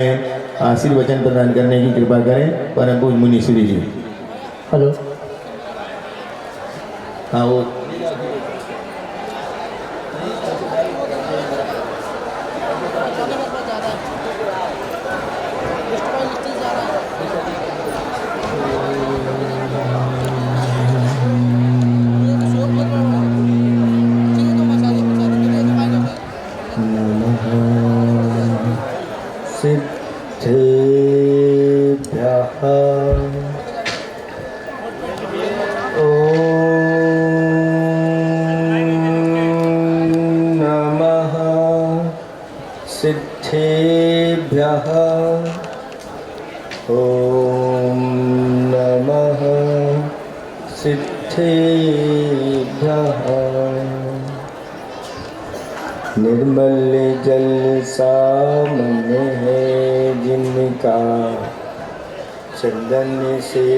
आशीर्वचन प्रदान करने की कृपा करें परम पूज्य मुनीश्वरी जी। हेलो। हाँ वो सिद्धेभ्यः नमः सिद्धेभ्यः ॐ नमः सिद्धेभ्यः। निर्मल जल सामने है जिनका चंदन से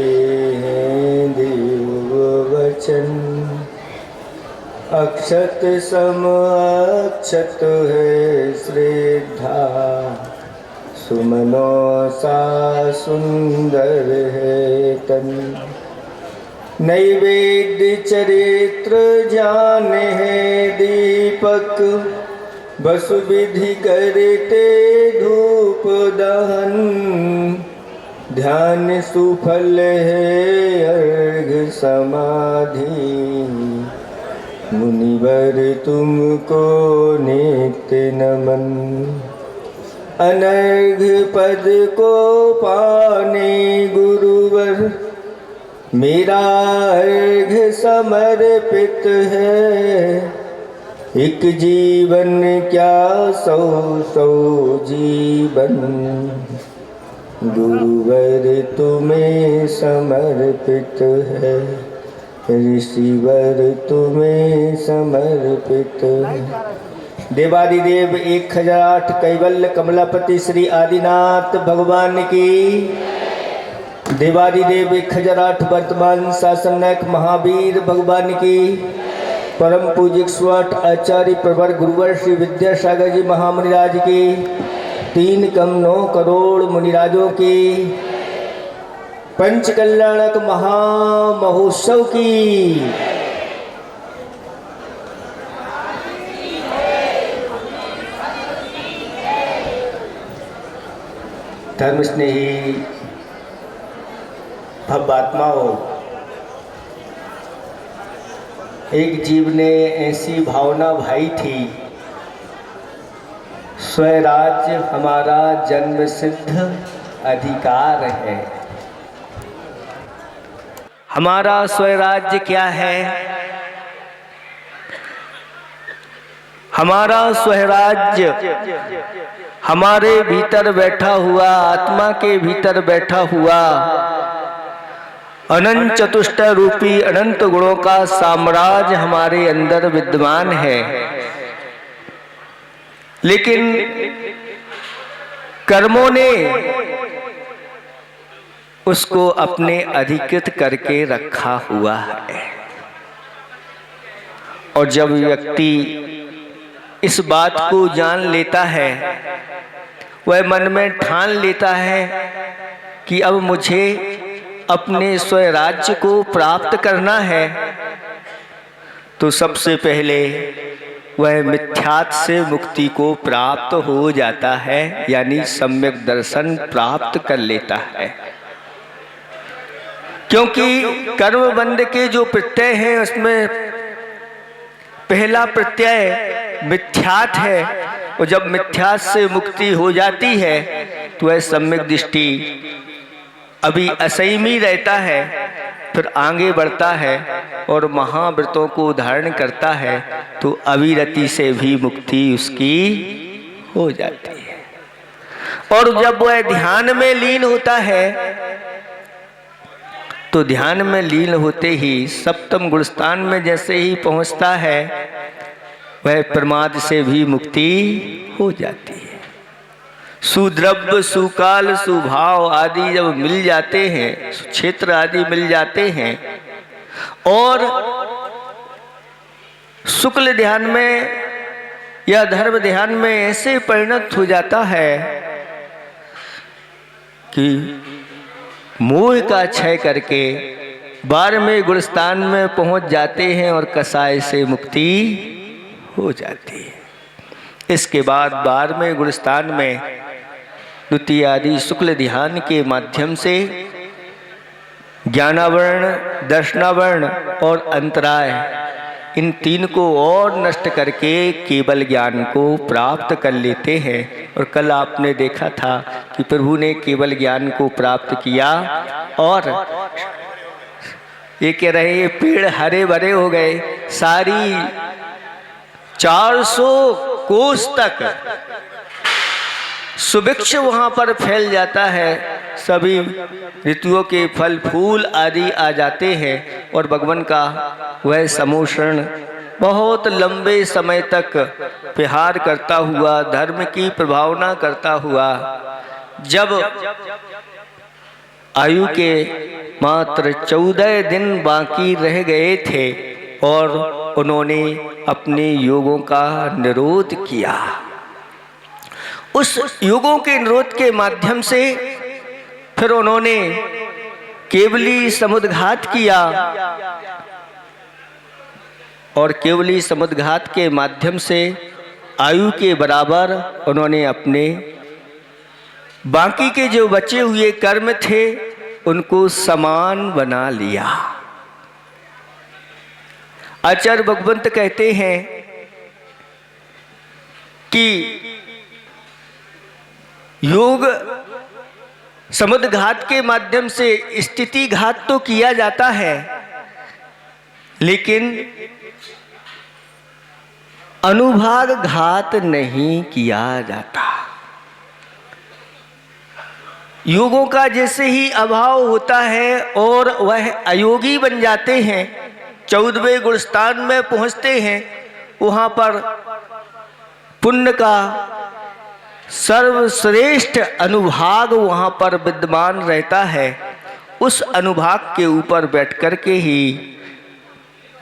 है देव वचन। अक्षत सम अक्षत है श्रद्धा सुमनों सा सुंदर है तन। नैवेद्य चरित्र जाने है दीपक बसु विधि करते धूप दहन। ध्यान सुफल है अर्घ समाधि मुनिवर तुमको नित्य नमन। अनर्घ पद को पाने गुरुवर मेरा अर्घ समर्पित है। एक जीवन क्या सौ सौ जीवन गुरुवर तुम्हें समर्पित है। ऋषिवर तुम्हें समर्पित है। देवादिदेव 1008 कैवल्य कमलापति श्री आदिनाथ भगवान की। देवादिदेव 1008 वर्तमान शासन नायक महावीर भगवान की। परम पूज्य 108 आचार्य प्रवर गुरुवर श्री विद्यासागर जी महामुनिराज की। 3 कम 9 करोड़ मुनिराजों की। पंच कल्याणक महामहोत्सव की। धर्म स्नेही भव्यात्माओं, एक जीव ने ऐसी भावना भाई थी, स्वराज्य हमारा जन्म सिद्ध अधिकार है। हमारा स्वराज्य क्या है? हमारा स्वराज्य हमारे भीतर बैठा हुआ, आत्मा के भीतर बैठा हुआ अनंत चतुष्ट रूपी अनंत गुणों का साम्राज्य हमारे अंदर विद्यमान है। लेकिन कर्मों ने उसको अपने अधिकृत करके रखा हुआ है। और जब व्यक्ति इस बात को जान लेता है, वह मन में ठान लेता है कि अब मुझे अपने स्वराज्य को प्राप्त करना है, तो सबसे पहले वह मिथ्यात्व से मुक्ति को प्राप्त हो जाता है, यानी सम्यक दर्शन प्राप्त कर लेता है। क्योंकि कर्म बंध के जो प्रत्यय हैं उसमें पहला प्रत्यय मिथ्यात्व है। और जब मिथ्यात्व से मुक्ति हो जाती है तो वह सम्यक दृष्टि अभी असंयमी रहता है, फिर आगे बढ़ता है और महाव्रतों को धारण करता है, तो अविरति से भी मुक्ति उसकी हो जाती है। और जब वह ध्यान में लीन होता है, तो ध्यान में लीन होते ही सप्तम गुणस्थान में जैसे ही पहुंचता है, वह प्रमाद से भी मुक्ति हो जाती है। सुद्रव्य सुकाल सुभाव आदि जब मिल जाते हैं, क्षेत्र आदि मिल जाते हैं और शुक्ल ध्यान में या धर्म ध्यान में ऐसे परिणत हो जाता है कि मोह का क्षय करके 12वें गुणस्थान में पहुंच जाते हैं और कसाय से मुक्ति हो जाती है। इसके बाद 12वें गुणस्थान में द्वितीय आदि शुक्ल ध्यान के माध्यम से ज्ञानावरण, दर्शनावरण और अंतराय, इन तीन को और नष्ट करके केवल ज्ञान को प्राप्त कर लेते हैं। और कल आपने देखा था कि प्रभु ने केवल ज्ञान को प्राप्त किया और ये कह रहे ये पेड़ हरे भरे हो गए, सारी 400 कोस तक सुभिक्ष वहाँ पर फैल जाता है, सभी ऋतुओं के फल फूल आदि आ जाते हैं और भगवान का वह समोषण बहुत लंबे समय तक विहार करता हुआ, धर्म की प्रभावना करता हुआ, जब आयु के मात्र 14 दिन बाकी रह गए थे और उन्होंने अपने योगों का निरोध किया। उस योगों के निरोध के माध्यम से फिर उन्होंने केवली समुद्घात किया और केवली समुद्घात के माध्यम से आयु के बराबर उन्होंने अपने बाकी के जो बचे हुए कर्म थे उनको समान बना लिया। आचार्य भगवंत कहते हैं कि योग समुद्घात के माध्यम से स्थिति घात तो किया जाता है, लेकिन अनुभाग घात नहीं किया जाता। योगों का जैसे ही अभाव होता है और वह अयोगी बन जाते हैं, 14वें गुणस्थान में पहुंचते हैं, वहां पर पुण्य का सर्वश्रेष्ठ अनुभाग वहाँ पर विद्यमान रहता है। उस अनुभाग के ऊपर बैठ कर के ही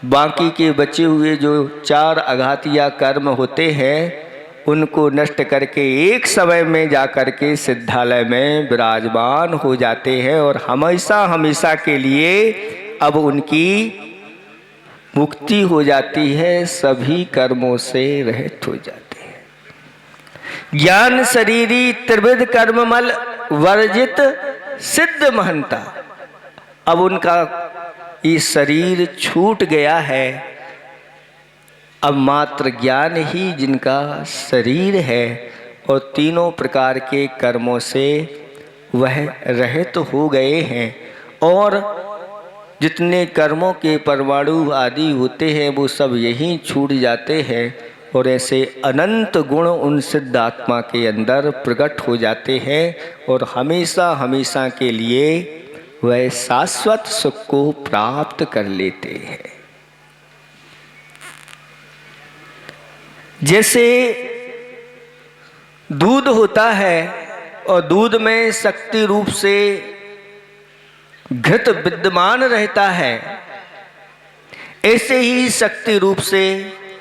बाकी के बचे हुए जो 4 अघातिया कर्म होते हैं उनको नष्ट करके एक समय में जाकर के सिद्धालय में विराजमान हो जाते हैं और हमेशा हमेशा के लिए अब उनकी मुक्ति हो जाती है, सभी कर्मों से रहित हो जाते हैं। ज्ञान शरीरी त्रिविध कर्ममल वर्जित सिद्ध महंता। अब उनका ये शरीर छूट गया है, अब मात्र ज्ञान ही जिनका शरीर है और तीनों प्रकार के कर्मों से वह रहित हो गए हैं और जितने कर्मों के परमाणु आदि होते हैं वो सब यहीं छूट जाते हैं और ऐसे अनंत गुण उन सिद्ध आत्मा के अंदर प्रकट हो जाते हैं और हमेशा हमेशा के लिए वह शाश्वत सुख को प्राप्त कर लेते हैं। जैसे दूध होता है और दूध में शक्ति रूप से घृत विद्यमान रहता है, ऐसे ही शक्ति रूप से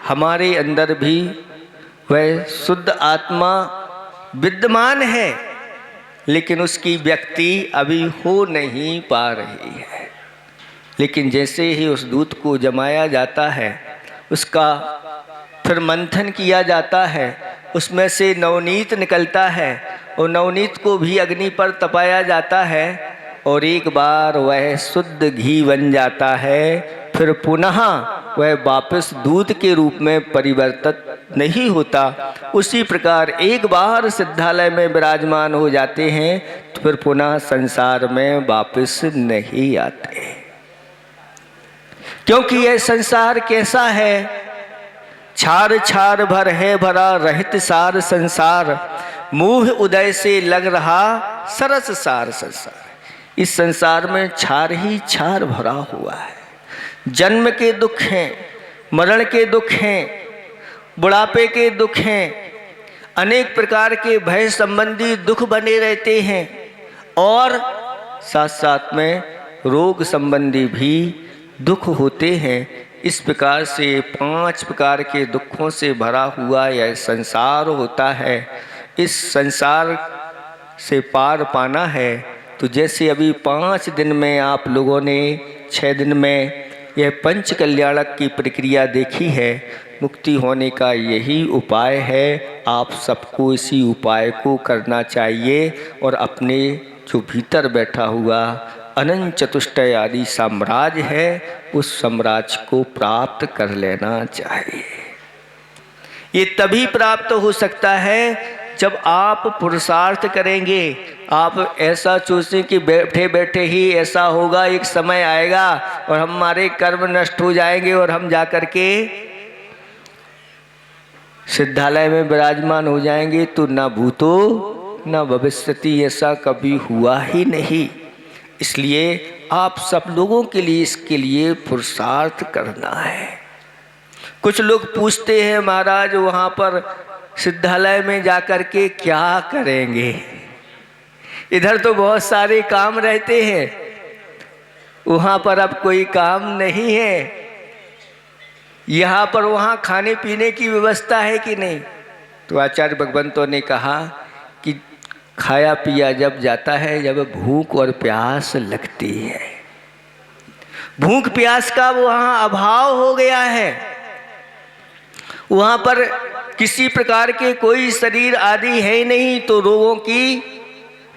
हमारे अंदर भी वह शुद्ध आत्मा विद्यमान है, लेकिन उसकी व्यक्ति अभी हो नहीं पा रही है। लेकिन जैसे ही उस दूध को जमाया जाता है, उसका फिर मंथन किया जाता है, उसमें से नवनीत निकलता है और नवनीत को भी अग्नि पर तपाया जाता है और एक बार वह शुद्ध घी बन जाता है, फिर पुनः वह वापस दूध के रूप में परिवर्तित नहीं होता। उसी प्रकार एक बार सिद्धालय में विराजमान हो जाते हैं तो फिर पुनः संसार में वापस नहीं आते, क्योंकि यह संसार कैसा है? छार छार भर है भरा रहित सार संसार, मुँह उदय से लग रहा सरस सार संसार। इस संसार में छार ही छार भरा हुआ है। जन्म के दुख हैं, मरण के दुख हैं, बुढ़ापे के दुख हैं, अनेक प्रकार के भय संबंधी दुख बने रहते हैं और साथ साथ में रोग संबंधी भी दुख होते हैं। इस प्रकार से 5 प्रकार के दुखों से भरा हुआ यह संसार होता है। इस संसार से पार पाना है तो जैसे अभी 5 दिन में आप लोगों ने 6 दिन में यह पंच कल्याणक की प्रक्रिया देखी है, मुक्ति होने का यही उपाय है। आप सबको इसी उपाय को करना चाहिए और अपने जो भीतर बैठा हुआ अनंत चतुष्टय आदि साम्राज्य है उस साम्राज्य को प्राप्त कर लेना चाहिए। ये तभी प्राप्त हो सकता है जब आप पुरुषार्थ करेंगे। आप ऐसा सोचें कि बैठे बैठे ही ऐसा होगा, एक समय आएगा और हमारे कर्म नष्ट हो जाएंगे और हम जाकर के सिद्धालय में विराजमान हो जाएंगे, तो ना भूतो ना भविष्यति, ऐसा कभी हुआ ही नहीं। इसलिए आप सब लोगों के लिए इसके लिए पुरुषार्थ करना है। कुछ लोग पूछते हैं महाराज वहाँ पर सिद्धालय में जाकर के क्या करेंगे, इधर तो बहुत सारे काम रहते हैं, वहाँ पर अब कोई काम नहीं है, यहाँ पर वहाँ खाने पीने की व्यवस्था है कि नहीं। तो आचार्य भगवंतों ने कहा कि खाया पिया जब जाता है जब भूख और प्यास लगती है। भूख प्यास का वहाँ अभाव हो गया है, वहाँ पर किसी प्रकार के कोई शरीर आदि है नहीं, तो रोगों की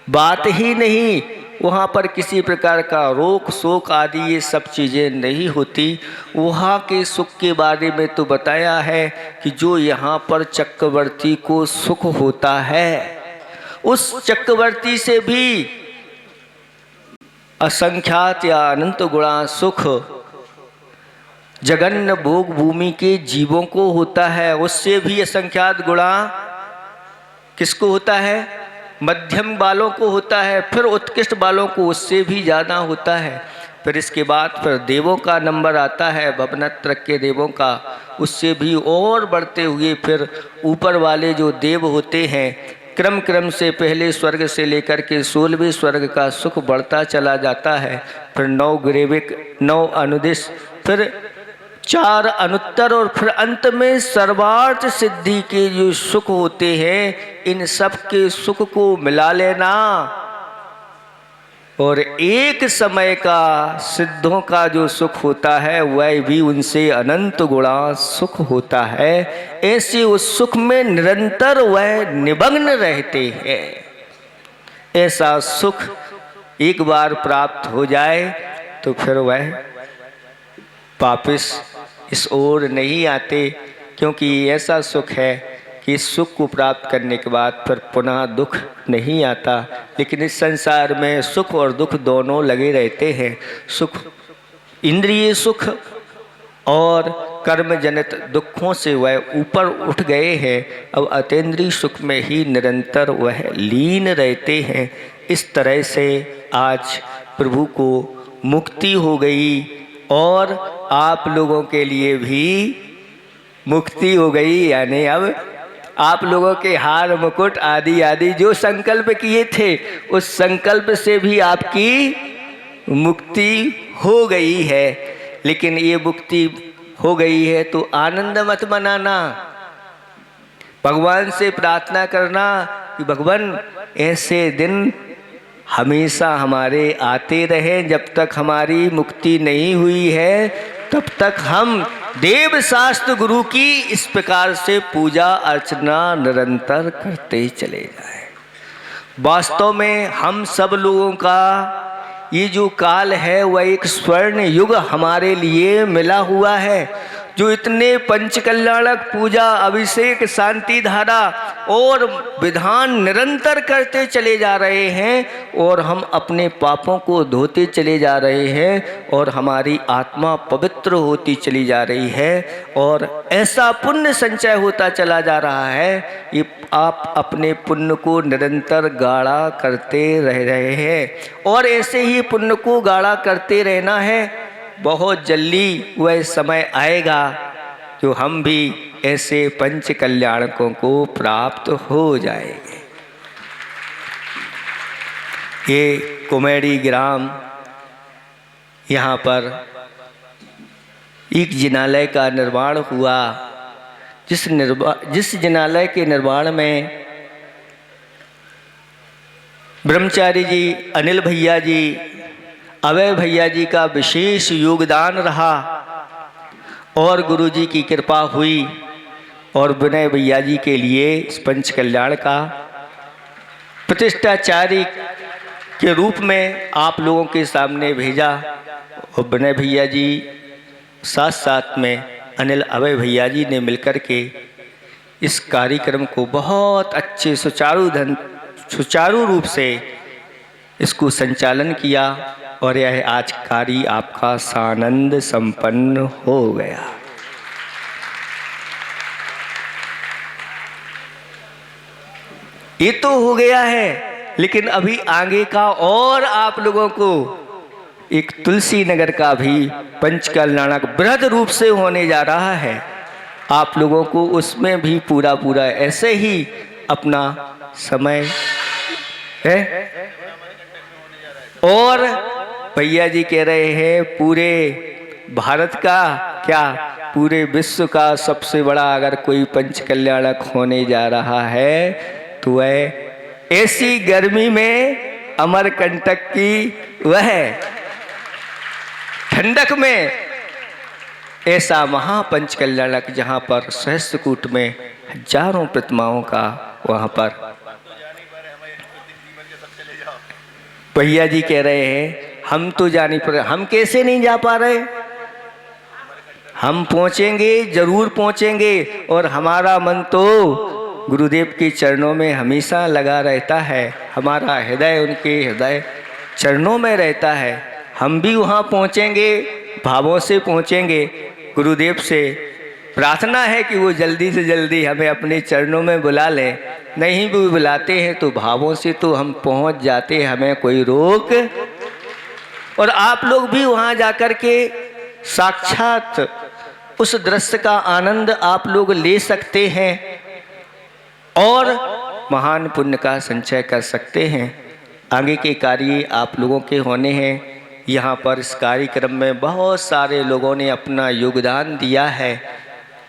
बात ही नहीं, वहाँ पर किसी प्रकार का रोग शोक आदि ये सब चीज़ें नहीं होती। वहाँ के सुख के बारे में तो बताया है कि जो यहाँ पर चक्रवर्ती को सुख होता है उस चक्रवर्ती से भी असंख्यात या अनंत गुणा सुख जगन्न भोग भूमि के जीवों को होता है, उससे भी असंख्यात गुणा किसको होता है, मध्यम बालों को होता है, फिर उत्कृष्ट बालों को उससे भी ज़्यादा होता है। फिर इसके बाद फिर देवों का नंबर आता है, भवनत्र के देवों का, उससे भी और बढ़ते हुए फिर ऊपर वाले जो देव होते हैं, क्रम क्रम से पहले स्वर्ग से लेकर के 16वें स्वर्ग का सुख बढ़ता चला जाता है। फिर 9 ग्रेविक, 9 अनुदिश, फिर 4 अनुत्तर और फिर अंत में सर्वार्थ सिद्धि के जो सुख होते हैं, इन सब के सुख को मिला लेना और एक समय का सिद्धों का जो सुख होता है वह भी उनसे अनंत गुणा सुख होता है। ऐसे उस सुख में निरंतर वह निमग्न रहते हैं। ऐसा सुख एक बार प्राप्त हो जाए तो फिर वह वापिस इस ओर नहीं आते, क्योंकि ऐसा सुख है कि इस सुख को प्राप्त करने के बाद फिर पुनः दुख नहीं आता। लेकिन इस संसार में सुख और दुख दोनों लगे रहते हैं। सुख इंद्रिय सुख और कर्म जनित दुखों से वह ऊपर उठ गए हैं, अब अतीन्द्रिय सुख में ही निरंतर वह लीन रहते हैं। इस तरह से आज प्रभु को मुक्ति हो गई और आप लोगों के लिए भी मुक्ति हो गई। यानी अब आप लोगों के हार मुकुट आदि आदि जो संकल्प किए थे उस संकल्प से भी आपकी मुक्ति हो गई है। लेकिन ये मुक्ति हो गई है तो आनंद मत मनाना, भगवान से प्रार्थना करना कि भगवान ऐसे दिन हमेशा हमारे आते रहे, जब तक हमारी मुक्ति नहीं हुई है तब तक हम देव शास्त्र गुरु की इस प्रकार से पूजा अर्चना निरंतर करते चले जाएं। वास्तव में हम सब लोगों का ये जो काल है वह एक स्वर्ण युग हमारे लिए मिला हुआ है। जो इतने पंचकल्याणक पूजा अभिषेक शांति धारा और विधान निरंतर करते चले जा रहे हैं और हम अपने पापों को धोते चले जा रहे हैं और हमारी आत्मा पवित्र होती चली जा रही है और ऐसा पुण्य संचय होता चला जा रहा है। ये आप अपने पुण्य को निरंतर गाढ़ा करते रह रहे हैं और ऐसे ही पुण्य को गाढ़ा करते रहना है। बहुत जल्दी वह समय आएगा जो हम भी ऐसे पंच कल्याणकों को प्राप्त हो जाएंगे। ये कुमेरी ग्राम, यहाँ पर एक जिनालय का निर्माण हुआ, जिस जिनालय के निर्माण में ब्रह्मचारी जी, अनिल भैया जी, अभय भैया जी का विशेष योगदान रहा और गुरु जी की कृपा हुई और विनय भैया जी के लिए इस पंच कल्याण का प्रतिष्ठाचार्य के रूप में आप लोगों के सामने भेजा। और विनय भैया जी साथ साथ में अनिल अभय भैया जी ने मिलकर के इस कार्यक्रम को बहुत अच्छे सुचारू रूप से इसको संचालन किया और यह आज कार्य आपका सानंद संपन्न हो गया। ये तो हो गया है, लेकिन अभी आगे का और आप लोगों को एक तुलसी नगर का भी पंच कल्याणक बृहद रूप से होने जा रहा है। आप लोगों को उसमें भी पूरा ऐसे ही अपना समय है। और भैया जी कह रहे हैं पूरे भारत का क्या पूरे विश्व का सबसे बड़ा अगर कोई पंच कल्याणक होने जा रहा है तो वह ऐसी गर्मी में अमरकंटक की वह ठंडक में ऐसा महापंच कल्याणक जहाँ पर सहस्त्रकूट में हजारों प्रतिमाओं का वहाँ पर भैया जी कह रहे हैं हम तो जाने पर हम कैसे नहीं जा पा रहे। हम पहुँचेंगे, जरूर पहुँचेंगे और हमारा मन तो गुरुदेव के चरणों में हमेशा लगा रहता है। हमारा हृदय उनके हृदय चरणों में रहता है। हम भी वहाँ पहुँचेंगे, भावों से पहुँचेंगे। गुरुदेव से प्रार्थना है कि वो जल्दी से जल्दी हमें अपने चरणों में बुला लें। नहीं भी बुलाते हैं तो भावों से तो हम पहुँच जाते हैं, हमें कोई रोक। और आप लोग भी वहाँ जाकर के साक्षात उस दृश्य का आनंद आप लोग ले सकते हैं और महान पुण्य का संचय कर सकते हैं। आगे के कार्य आप लोगों के होने हैं। यहाँ पर इस कार्यक्रम में बहुत सारे लोगों ने अपना योगदान दिया है।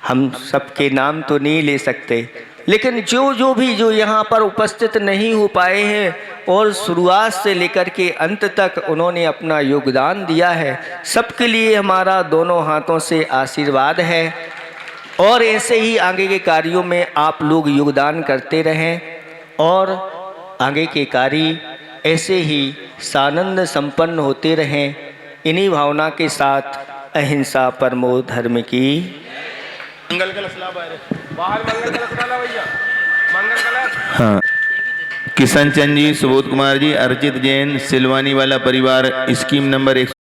हम सबके नाम तो नहीं ले सकते, लेकिन जो यहाँ पर उपस्थित नहीं हो पाए हैं और शुरुआत से लेकर के अंत तक उन्होंने अपना योगदान दिया है, सबके लिए हमारा दोनों हाथों से आशीर्वाद है। और ऐसे ही आगे के कार्यों में आप लोग योगदान करते रहें और आगे के कार्य ऐसे ही सानंद संपन्न होते रहें। इन्हीं भावना के साथ अहिंसा परमो धर्म की मंगल कलश ला बाहर मंगल कलश डाला भैया, मंगल कलश। हाँ, किशन चंद जी, सुबोध कुमार जी, अर्चित जैन, सिलवानी वाला परिवार, स्कीम नंबर 1